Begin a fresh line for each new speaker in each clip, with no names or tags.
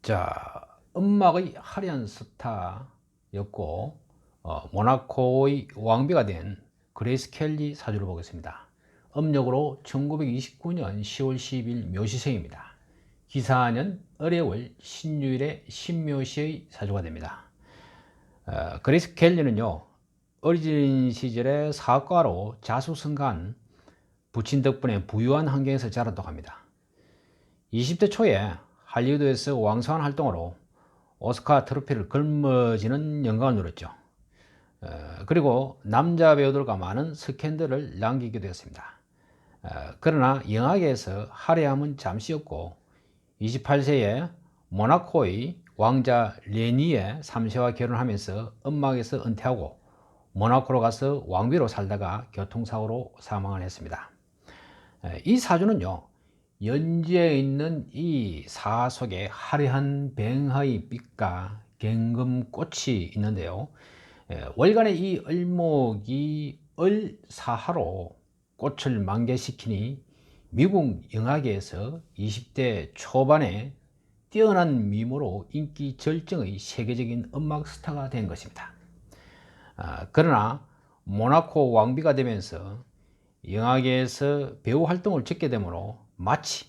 자, 음악의 화려한 스타였고 모나코의 왕비가 된 그레이스 켈리 사주를 보겠습니다. 음력으로 1929년 10월 10일 묘시생입니다. 기사년 을해월 신유일의 신묘시의 사주가 됩니다. 그레이스 켈리는요, 어린 시절에 사학과로 자수성가한 부친 덕분에 부유한 환경에서 자랐다고 합니다. 20대 초에 할리우드에서 왕성한 활동으로 오스카 트로피를 걸머지는 영광을 누렸죠. 그리고 남자 배우들과 많은 스캔들을 남기게 되었습니다. 그러나 영화계에서 화려함은 잠시였고 28세에 모나코의 왕자 레니에 3세와 결혼하면서 음악에서 은퇴하고 모나코로 가서 왕비로 살다가 교통사고로 사망을 했습니다. 이 사주는요, 연지에 있는 이 사 속에 화려한 뱅하의 빛과 갱금꽃이 있는데요, 월간의 이 을목이 을사하로 꽃을 만개시키니 미국 영화계에서 20대 초반에 뛰어난 미모로 인기 절정의 세계적인 음악 스타가 된 것입니다. 그러나 모나코 왕비가 되면서 영화계에서 배우 활동을 짓게 되므로 마치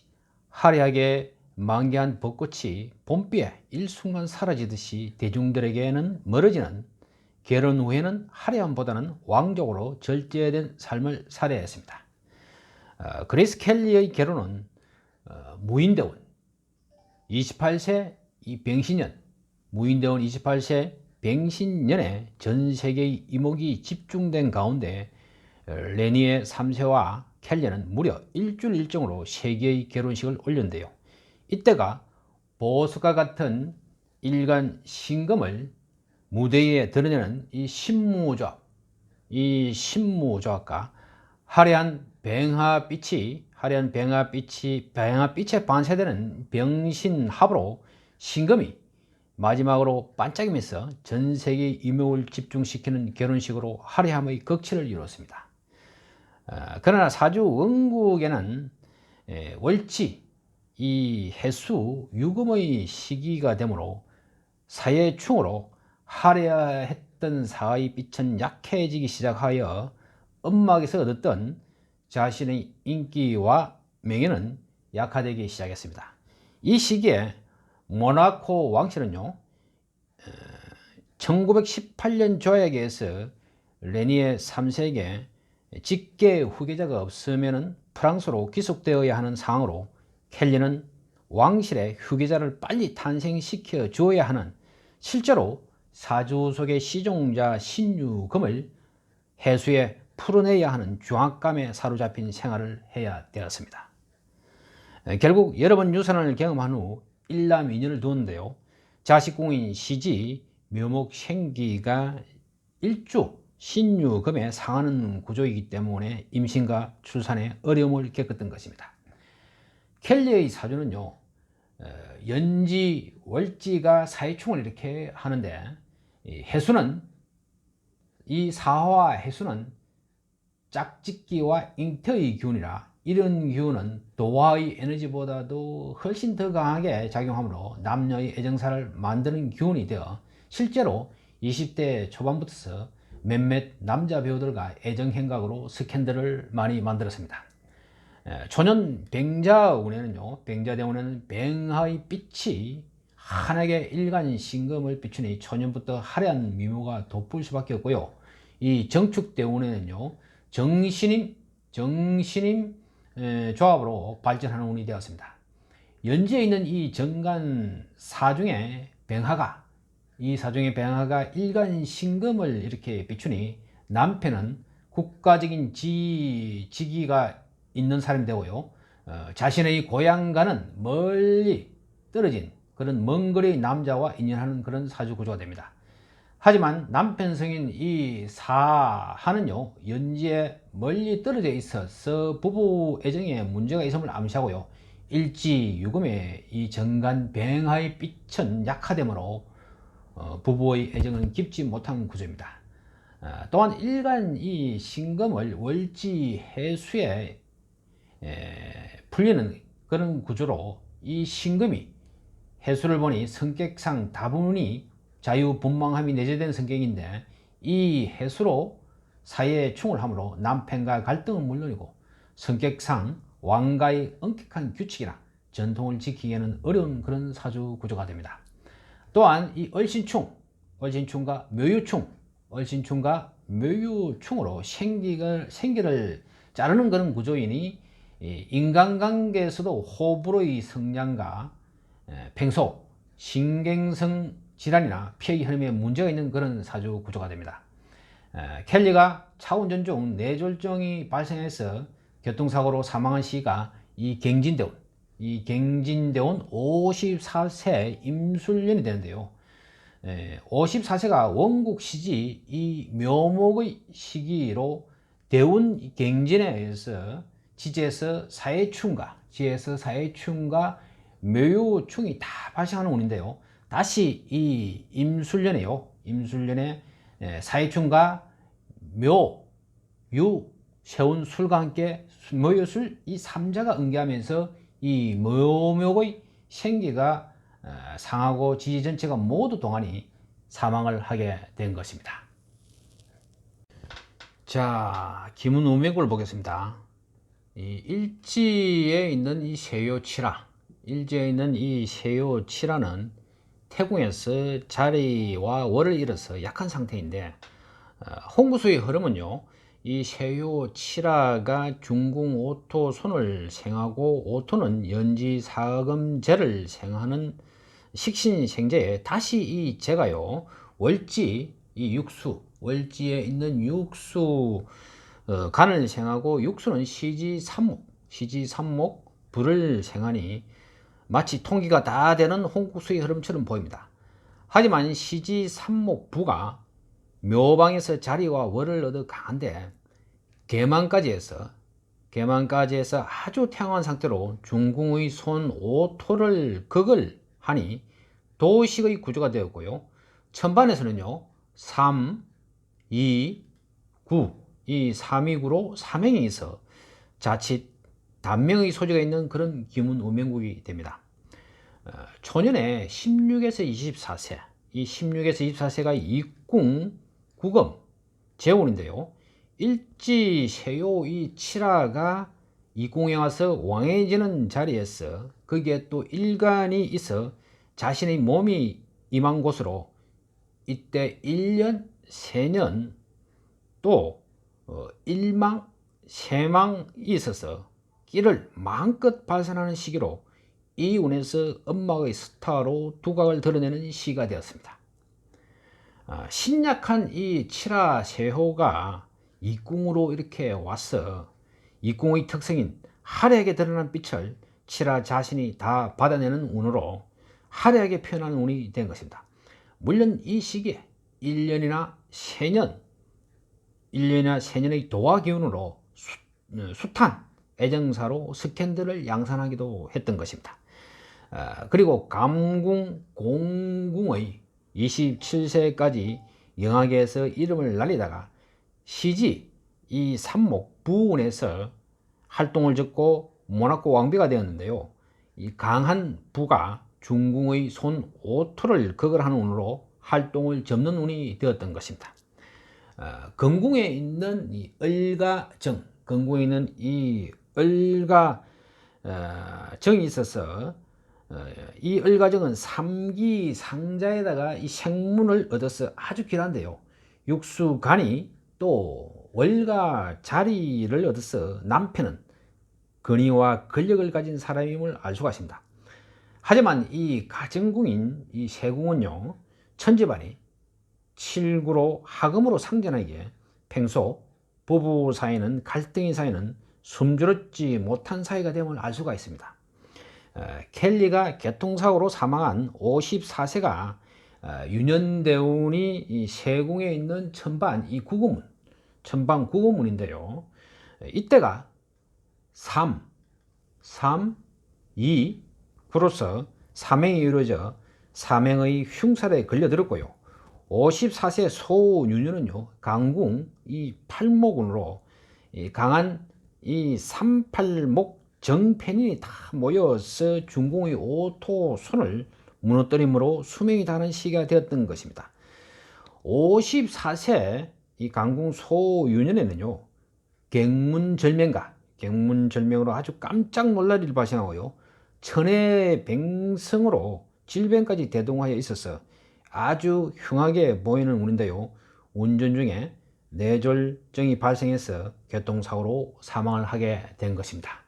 화려하게 만개한 벚꽃이 봄비에 일순간 사라지듯이 대중들에게는 멀어지는, 결혼 후에는 화려함보다는 왕족으로 절제된 삶을 살아야 했습니다. 그레이스 켈리의 결혼은 무인대원 28세 이 병신년, 무인대원 28세 병신년에 전 세계의 이목이 집중된 가운데 레니의 3세와 켈리는 무려 일주일 일정으로 세계의 결혼식을 올렸는데요, 이때가 보석과 같은 일간 신금을 무대에 드러내는 이 신무조합과 화려한 뱅하빛에 반사되는 병신합으로 신금이 마지막으로 반짝이면서 전 세계의 이목을 집중시키는 결혼식으로 화려함의 극치를 이뤘습니다. 그러나 사주 원국에는 월지 이 해수 유금의 시기가 되므로 사회충으로 화려했던 사의 빛은 약해지기 시작하여 음악에서 얻었던 자신의 인기와 명예는 약화되기 시작했습니다. 이 시기에 모나코 왕실은요, 1918년 조약에서 레니의 3세에게 직계 후계자가 없으면 프랑스로 귀속되어야 하는 상황으로 켈리는 왕실의 후계자를 빨리 탄생시켜 주어야 하는, 실제로 사주 속의 시종자 신유금을 해수에 풀어내야 하는 중압감에 사로잡힌 생활을 해야 되었습니다. 결국 여러 번 유산을 경험한 후 일남 2년을 두었는데요, 자식공인 시지 묘목 생기가 일주 신유금에 상하는 구조이기 때문에 임신과 출산에 어려움을 겪었던 것입니다. 켈리의 사주는요, 연지, 월지가 사회충을 이렇게 하는데, 해수는, 이 사화와 해수는 짝짓기와 잉태의 기운이라 이런 기운은 도화의 에너지보다도 훨씬 더 강하게 작용하므로 남녀의 애정사를 만드는 기운이 되어 실제로 20대 초반부터 몇몇 남자 배우들과 애정행각으로 스캔들을 많이 만들었습니다. 초년 병자운에는요, 병자대운에는 병하의 빛이 환하게 일간 신금을 비추니 초년부터 화려한 미모가 돋보일 수밖에 없고요, 이 정축대운에는요, 정신임 조합으로 발전하는 운이 되었습니다. 연지에 있는 이 정간 사중의 병화가 일간 신금을 이렇게 비추니 남편은 국가적인 직위가 있는 사람이 되고요, 자신의 고향과는 멀리 떨어진 그런 먼 거리의 남자와 인연하는 그런 사주 구조가 됩니다. 하지만 남편 성인 이 사하는요, 연지에 멀리 떨어져 있어서 부부 애정에 문제가 있음을 암시하고요, 일지유금의 이 정간 병하의 빛은 약화되므로 부부의 애정은 깊지 못한 구조입니다. 또한 일간 이 신금을 월지 해수에 풀리는 그런 구조로 이 신금이 해수를 보니 성격상 다분히 자유분방함이 내재된 성격인데 이 해수로 사이에 충을 하므로 남편과 갈등은 물론이고 성격상 왕가의 엄격한 규칙이나 전통을 지키기에는 어려운 그런 사주 구조가 됩니다. 또한 이 얼신충과 묘유충으로 생기를 자르는 그런 구조이니 인간관계에서도 호불호의 성향과 팽소, 신경성 질환이나 피의 흐름에 문제가 있는 그런 사주 구조가 됩니다. 켈리가 차운전 중 뇌졸중이 발생해서 교통사고로 사망한 시기가 이 갱진대운 54세 임술년이 되는데요. 54세가 원국 시지 이 묘목의 시기로 대운 갱진에 의해서 지지에서 사해충과 묘유충이 다 발생하는 운인데요. 다시 이 임술년에 사해충과 묘, 유, 세운, 술과 함께 묘유술 이 3자가 응계하면서 이 묘목의 생기가 상하고 지지 전체가 모두 동안이 사망을 하게 된 것입니다. 자, 기문우맥을 보겠습니다. 이 일지에 있는 이 세요치라는 태궁에서 자리와 월을 잃어서 약한 상태인데 홍구수의 흐름은요, 이 세요치라가 중궁 오토 손을 생하고 오토는 연지 사금제를 생하는 식신생제에 다시 이 제가요 월지에 있는 육수 간을 생하고 육수는 시지삼목 불을 생하니 마치 통기가 다 되는 홍국수의 흐름처럼 보입니다. 하지만 시지삼목부가 묘방에서 자리와 월을 얻어 강한데 개만까지 해서 아주 태양한 상태로 중궁의 손 오토를 극을 하니 도식의 구조가 되었고요. 천반에서는요 3, 2, 9 이 3위구로 삼행이 있어 자칫 단명의 소지가 있는 그런 기문우명국이 됩니다. 초년에 16에서 24세 이 16에서 24세가 이궁 구금 재운인데요. 일지세요 이 칠화가 이궁에 와서 왕해지는 자리에서 거기에 또 일간이 있어 자신의 몸이 임한 곳으로 이때 1년, 세년 또 일망, 세망이 있어서 끼를 마음껏 발산하는 시기로 이 운에서 음막의 스타로 두각을 드러내는 시기가 되었습니다. 신약한 이 칠화세호가 이궁으로 이렇게 와서 이궁의 특성인 화려하게 드러난 빛을 칠화 자신이 다 받아내는 운으로 화려하게 표현하는 운이 된 것입니다. 물론 이 시기에 1년이나 세년의 도화 기운으로 숱한 애정사로 스캔들을 양산하기도 했던 것입니다. 그리고 감궁, 공궁의 27세까지 영하계에서 이름을 날리다가 시지 이 삼목 부운에서 활동을 적고 모나코 왕비가 되었는데요. 이 강한 부가 중궁의 손 오토를 극을 하는 운으로 활동을 접는 운이 되었던 것입니다. 건궁에 있는 이 을가정, 건궁에 있는 이 을가정이 있어서 이 을가정은 삼기 상자에다가 이 생문을 얻어서 아주 길한데요. 육수간이 또 월가 자리를 얻어서 남편은 권위와 권력을 가진 사람임을 알 수가 있습니다. 하지만 이 가정궁인 이 세궁은요, 천지반이 칠구로 하금으로 상전하기에 평소 부부 사이는 갈등의 사이는 숨주르지 못한 사이가 됨을 알 수가 있습니다. 켈리가 교통사고로 사망한 54세가 유년대운이 이 세궁에 있는 천반 구금문인데요. 이때가 3, 2, 9로서 삼행이 이루어져 삼행의 흉살에 걸려들었고요. 54세 소유년은요, 강궁 이 팔목운으로 강한 이 38목 정편인이 다 모여서 중궁의 오토 손을 무너뜨림으로 수명이 다하는 시기가 되었던 것입니다. 54세 이 강궁 소윤현에는요, 경문절명으로 아주 깜짝 놀랄 일이 발생하고요, 천혜뱅성으로 질병까지 대동하여 있어서 아주 흉하게 보이는 운인데요, 운전 중에 뇌졸중이 발생해서 교통사고로 사망을 하게 된 것입니다.